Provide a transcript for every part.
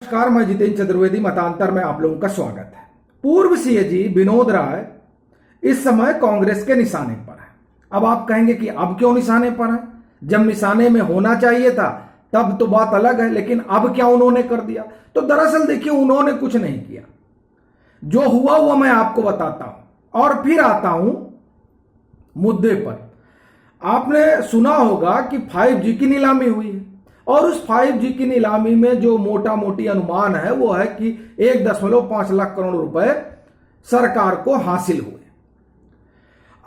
नमस्कार, मैं जितेंद्र चतुर्वेदी। मतांतर में आप लोगों का स्वागत है। पूर्व सीएजी विनोद राय इस समय कांग्रेस के निशाने पर है। अब आप कहेंगे कि अब क्यों निशाने पर है? जब निशाने में होना चाहिए था तब तो बात अलग है, लेकिन अब क्या उन्होंने कर दिया? तो दरअसल देखिए, उन्होंने कुछ नहीं किया। जो हुआ वो मैं आपको बताता हूं और फिर आता हूं मुद्दे पर। आपने सुना होगा कि 5G की नीलामी हुई है और उस 5G की नीलामी में जो मोटा मोटी अनुमान है वो है कि 1.5 लाख करोड़ रुपए सरकार को हासिल हुए।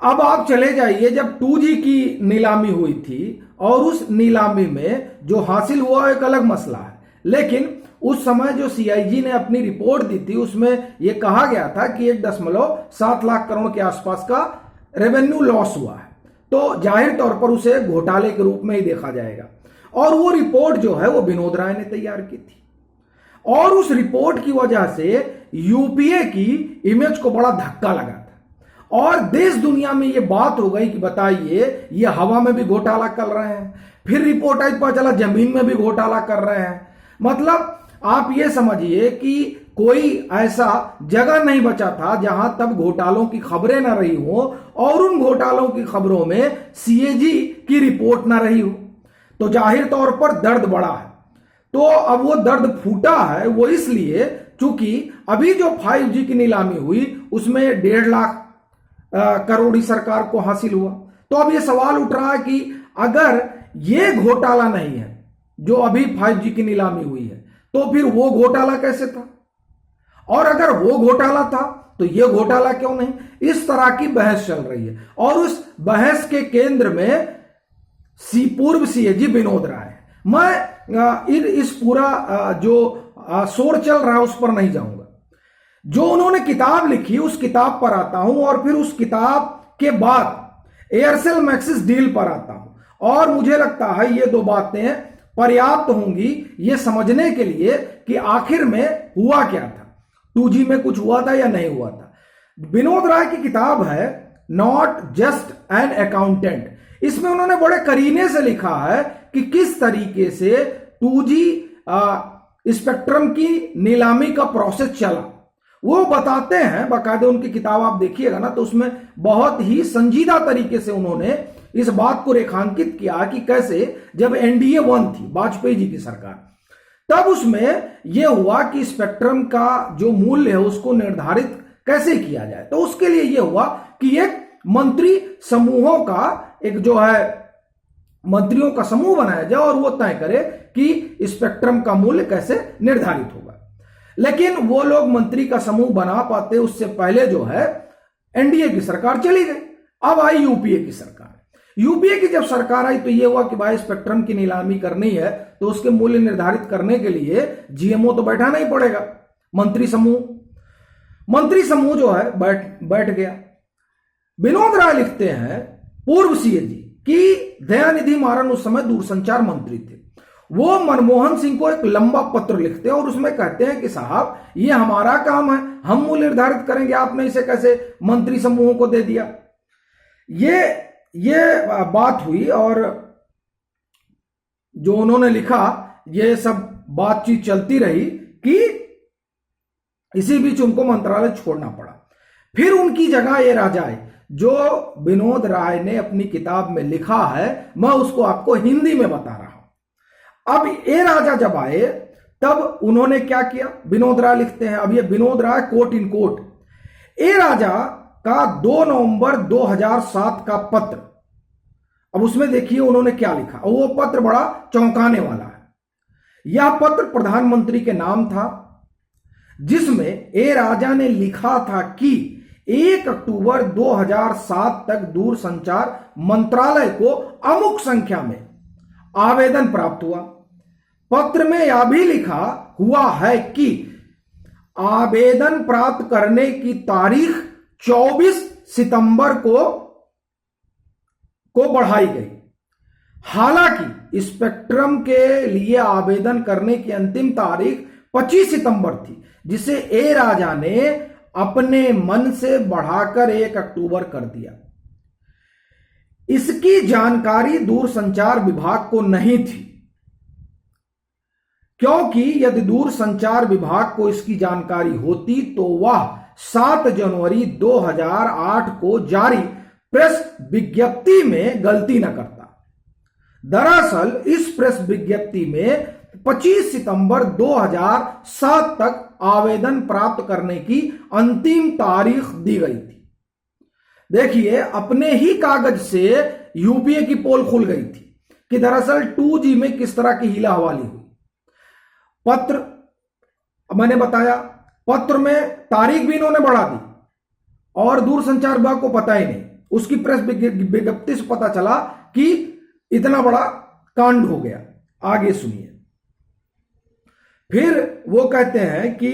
अब आप चले जाइए, जब 2G की नीलामी हुई थी और उस नीलामी में जो हासिल हुआ एक अलग मसला है, लेकिन उस समय जो CIG ने अपनी रिपोर्ट दी थी उसमें यह कहा गया था कि 1.7 लाख करोड़ के आसपास का रेवेन्यू लॉस हुआ है, तो जाहिर तौर पर उसे घोटाले के रूप में ही देखा जाएगा। और वो रिपोर्ट जो है वो विनोद राय ने तैयार की थी और उस रिपोर्ट की वजह से यूपीए की इमेज को बड़ा धक्का लगा था और देश दुनिया में ये बात हो गई कि बताइए, ये हवा में भी घोटाला कर रहे हैं। फिर रिपोर्ट आई, पता चला जमीन में भी घोटाला कर रहे हैं। मतलब आप ये समझिए कि कोई ऐसा जगह नहीं बचा था जहां तब घोटालों की खबरें ना रही हो और उन घोटालों की खबरों में CAG की रिपोर्ट ना रही हो। तो जाहिर तौर पर दर्द बड़ा है। तो अब वो दर्द फूटा है वो इसलिए चूंकि अभी जो 5G की नीलामी हुई उसमें 1.5 लाख करोड़ ही सरकार को हासिल हुआ। तो अब ये सवाल उठ रहा है कि अगर ये घोटाला नहीं है जो अभी 5G की नीलामी हुई है, तो फिर वो घोटाला कैसे था? और अगर वो घोटाला था तो ये घोटाला क्यों नहीं? इस तरह की बहस चल रही है और उस बहस के केंद्र में पूर्व CAG विनोद राय है। मैं इस पूरा जो शोर चल रहा है उस पर नहीं जाऊंगा। जो उन्होंने किताब लिखी उस किताब पर आता हूं और फिर उस किताब के बाद एयरसेल मैक्सिस डील पर आता हूं। और मुझे लगता है ये दो बातें पर्याप्त होंगी ये समझने के लिए कि आखिर में हुआ क्या था, 2G में कुछ हुआ था या नहीं हुआ था। विनोद राय की किताब है नॉट जस्ट एन अकाउंटेंट। इसमें उन्होंने बड़े करीने से लिखा है कि किस तरीके से 2G स्पेक्ट्रम की नीलामी का प्रोसेस चला। वो बताते हैं, बाकायदे उनकी किताब आप देखिएगा ना तो उसमें बहुत ही संजीदा तरीके से उन्होंने इस बात को रेखांकित किया कि कैसे जब NDA 1 थी, वाजपेयी जी की सरकार, तब उसमें यह हुआ कि स्पेक्ट्रम का जो मूल्य है उसको निर्धारित कैसे किया जाए। तो उसके लिए यह हुआ कि एक मंत्री समूहों का एक जो है मंत्रियों का समूह बनाया जाए और वो तय करे कि स्पेक्ट्रम का मूल्य कैसे निर्धारित होगा। लेकिन वो लोग मंत्री का समूह बना पाते उससे पहले जो है NDA की सरकार चली गई। अब आई UPA की सरकार। UPA की जब सरकार आई तो ये हुआ कि भाई स्पेक्ट्रम की नीलामी करनी है तो उसके मूल्य निर्धारित करने के लिए GMO तो बैठाना ही पड़ेगा। मंत्री समूह जो है बैठ गया। विनोद राय लिखते हैं, पूर्व CAG, कि दयानिधि मारन उस समय दूरसंचार मंत्री थे। वो मनमोहन सिंह को एक लंबा पत्र लिखते हैं और उसमें कहते हैं कि साहब ये हमारा काम है, हम मूल्य निर्धारित करेंगे, आपने इसे कैसे मंत्री समूहों को दे दिया। ये बात हुई और जो उन्होंने लिखा ये सब बातचीत चलती रही कि इसी बीच उनको मंत्रालय छोड़ना पड़ा। फिर उनकी जगह ये राजा आए जो विनोद राय ने अपनी किताब में लिखा है, मैं उसको आपको हिंदी में बता रहा हूं। अब ये राजा जब आए तब उन्होंने क्या किया, विनोद राय लिखते हैं, अब ये विनोद राय कोट इन कोट, ये राजा का 2 नवंबर 2007 का पत्र। अब उसमें देखिए उन्होंने क्या लिखा और वो पत्र बड़ा चौंकाने वाला है। यह पत्र प्रधानमंत्री के नाम था जिसमें ए राजा ने लिखा था कि 1 अक्टूबर 2007 तक दूरसंचार मंत्रालय को अमुक संख्या में आवेदन प्राप्त हुआ। पत्र में यह भी लिखा हुआ है कि आवेदन प्राप्त करने की तारीख 24 सितंबर को बढ़ाई गई। हालांकि स्पेक्ट्रम के लिए आवेदन करने की अंतिम तारीख 25 सितंबर थी, जिसे ए राजा ने अपने मन से बढ़ाकर 1 अक्टूबर कर दिया। इसकी जानकारी दूरसंचार विभाग को नहीं थी क्योंकि यदि दूरसंचार विभाग को इसकी जानकारी होती तो वह 7 जनवरी 2008 को जारी प्रेस विज्ञप्ति में गलती न करता। दरअसल इस प्रेस विज्ञप्ति में 25 सितंबर 2007 तक आवेदन प्राप्त करने की अंतिम तारीख दी गई थी। देखिए, अपने ही कागज से यूपीए की पोल खुल गई थी कि दरअसल 2G में किस तरह की हीला हवाली हुई। पत्र मैंने बताया, पत्र में तारीख भी इन्होंने बढ़ा दी और दूरसंचार विभाग को पता ही नहीं। उसकी प्रेस विज्ञप्ति से पता चला कि इतना बड़ा कांड हो गया। आगे सुनिए। फिर वो कहते हैं कि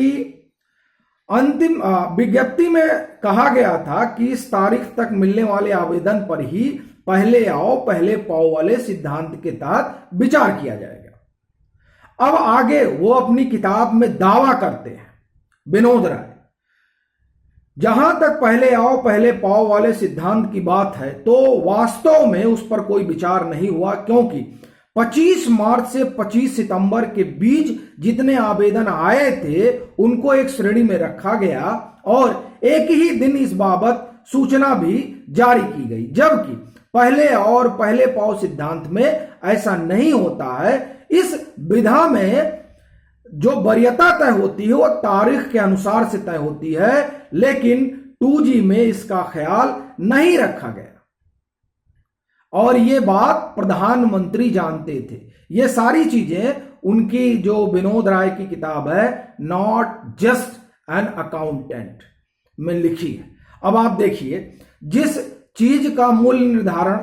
अंतिम विज्ञप्ति में कहा गया था कि इस तारीख तक मिलने वाले आवेदन पर ही पहले आओ पहले पाओ वाले सिद्धांत के तहत विचार किया जाएगा। अब आगे वो अपनी किताब में दावा करते हैं, विनोद राय, जहां तक पहले आओ पहले पाओ वाले सिद्धांत की बात है तो वास्तव में उस पर कोई विचार नहीं हुआ, क्योंकि 25 मार्च से 25 सितंबर के बीच जितने आवेदन आए थे उनको एक श्रेणी में रखा गया और एक ही दिन इस बाबत सूचना भी जारी की गई, जबकि पहले और पहले पाओ सिद्धांत में ऐसा नहीं होता है। इस विधा में जो वरीयता तय होती है वो तारीख के अनुसार से तय होती है, लेकिन 2G में इसका ख्याल नहीं रखा गया और ये बात प्रधानमंत्री जानते थे। ये सारी चीजें उनकी जो विनोद राय की किताब है नॉट जस्ट एन अकाउंटेंट में लिखी है। अब आप देखिए, जिस चीज का मूल्य निर्धारण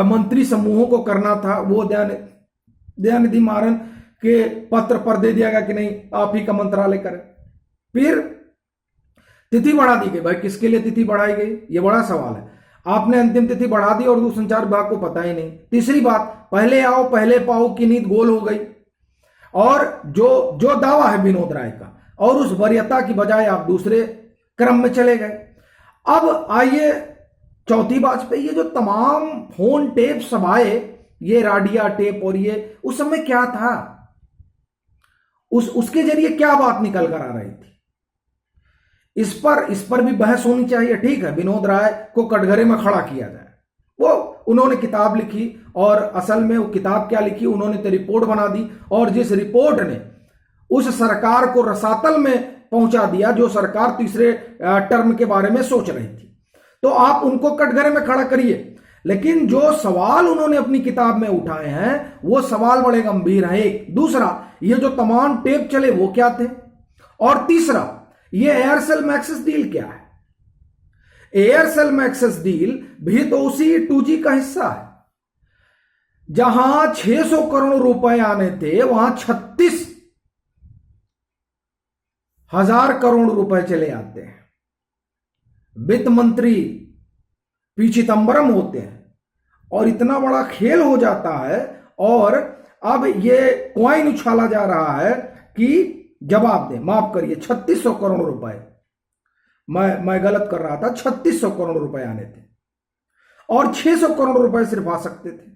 मंत्री समूहों को करना था वो दयानिधि मारन के पत्र पर दे दिया गया कि नहीं आप ही का मंत्रालय करें। फिर तिथि बढ़ा दी गई। भाई किसके लिए तिथि बढ़ाई गई, ये बड़ा सवाल है। आपने अंतिम तिथि बढ़ा दी और दूरसंचार विभाग को पता ही नहीं। तीसरी बात, पहले आओ पहले पाओ की नीति गोल हो गई और जो दावा है विनोद राय का और उस वरीयता की बजाय आप दूसरे क्रम में चले गए। अब आइए चौथी बात पे, ये जो तमाम फोन टेप सभाएं, ये राडिया टेप और ये उस समय क्या था, उसके जरिए क्या बात निकल कर आ रही थी, इस पर भी बहस होनी चाहिए। ठीक है, विनोद राय को कटघरे में खड़ा किया जाए। वो उन्होंने किताब लिखी और असल में वो किताब क्या लिखी, उन्होंने तो रिपोर्ट बना दी और जिस रिपोर्ट ने उस सरकार को रसातल में पहुंचा दिया जो सरकार तीसरे टर्म के बारे में सोच रही थी, तो आप उनको कटघरे में खड़ा करिए। लेकिन जो सवाल उन्होंने अपनी किताब में उठाए हैं वो सवाल बड़े गंभीर हैं। एक दूसरा, ये जो तमाम टेप चले वो क्या थे, और तीसरा, ये एयरसेल मैक्सिस डील क्या है। एयरसेल मैक्सिस डील भी तो उसी 2G का हिस्सा है। जहां 600 करोड़ रुपए आने थे वहां 36,000 करोड़ रुपए चले आते हैं। वित्त मंत्री पी चिदंबरम होते हैं और इतना बड़ा खेल हो जाता है और अब ये कॉइन उछाला जा रहा है कि जवाब दें। माफ करिए, 3600 करोड़ रुपए, मैं गलत कर रहा था, 3600 करोड़ रुपए आने थे और 600 करोड़ रुपए सिर्फ आ सकते थे,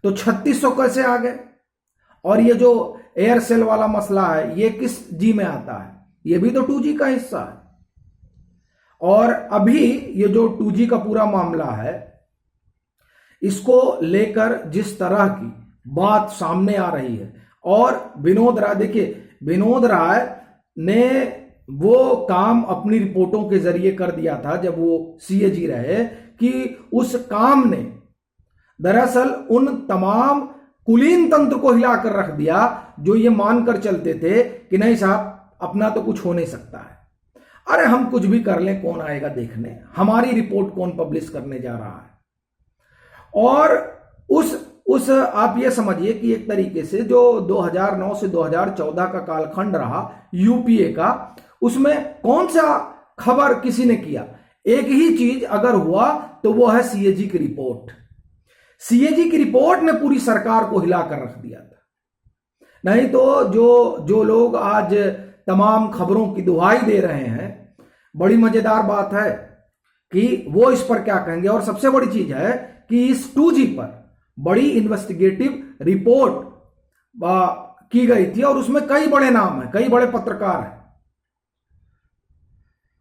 तो 3600 कैसे आ गए। और ये जो एयरसेल वाला मसला है ये किस जी में आता है, ये भी तो 2G का हिस्सा है। और अभी ये जो 2G का पूरा मामला है इसको लेकर जिस तरह की बात सामने आ रही है, और विनोद राय, देखिए विनोद राय ने वो काम अपनी रिपोर्टों के जरिए कर दिया था जब वो CAG रहे कि उस काम ने दरअसल उन तमाम कुलीन तंत्र को हिलाकर रख दिया जो ये मानकर चलते थे कि नहीं साहब अपना तो कुछ हो नहीं सकता है, अरे हम कुछ भी कर लें, कौन आएगा देखने, हमारी रिपोर्ट कौन पब्लिश करने जा रहा है। और उस आप ये समझिए कि एक तरीके से जो 2009 से 2014 का कालखंड रहा यूपीए का, उसमें कौन सा खबर किसी ने किया, एक ही चीज अगर हुआ तो वो है CAG की रिपोर्ट। CAG की रिपोर्ट ने पूरी सरकार को हिलाकर रख दिया था। नहीं तो जो लोग आज तमाम खबरों की दुहाई दे रहे हैं, बड़ी मजेदार बात है कि वो इस पर क्या कहेंगे। और सबसे बड़ी चीज है कि इस 2G पर बड़ी इन्वेस्टिगेटिव रिपोर्ट की गई थी और उसमें कई बड़े नाम हैं, कई बड़े पत्रकार हैं।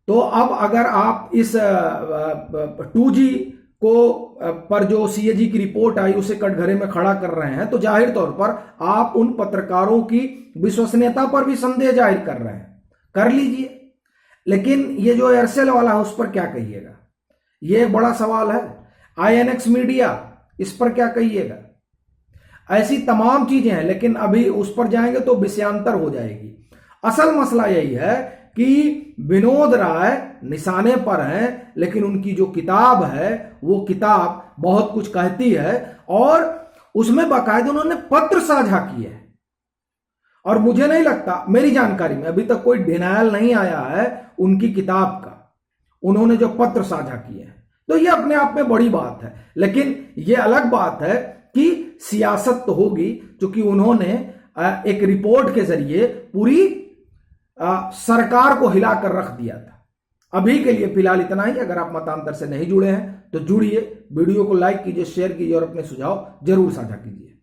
तो अब अगर आप इस 2G को पर जो सीएजी की रिपोर्ट आई उसे कटघरे में खड़ा कर रहे हैं, तो जाहिर तौर पर आप उन पत्रकारों की विश्वसनीयता पर भी संदेह जाहिर कर रहे हैं। कर लीजिए, लेकिन ये जो एयरसेल वाला है उस पर क्या कहिएगा, ये एक बड़ा सवाल है। INX मीडिया, इस पर क्या कहिएगा। ऐसी तमाम चीजें हैं, लेकिन अभी उस पर जाएंगे तो विषयांतर हो जाएगी। असल मसला यही है कि विनोद राय निशाने पर हैं, लेकिन उनकी जो किताब है वो किताब बहुत कुछ कहती है और उसमें बाकायदा उन्होंने पत्र साझा किए हैं। और मुझे नहीं लगता, मेरी जानकारी में अभी तक कोई डिनायल नहीं आया है उनकी किताब का, उन्होंने जो पत्र साझा किए हैं। तो ये अपने आप में बड़ी बात है, लेकिन ये अलग बात है कि सियासत तो होगी, क्योंकि उन्होंने एक रिपोर्ट के जरिए पूरी सरकार को हिलाकर रख दिया था। अभी के लिए फिलहाल इतना ही। अगर आप मतांतर से नहीं जुड़े हैं तो जुड़िए, वीडियो को लाइक कीजिए, शेयर कीजिए और अपने सुझाव जरूर साझा कीजिए।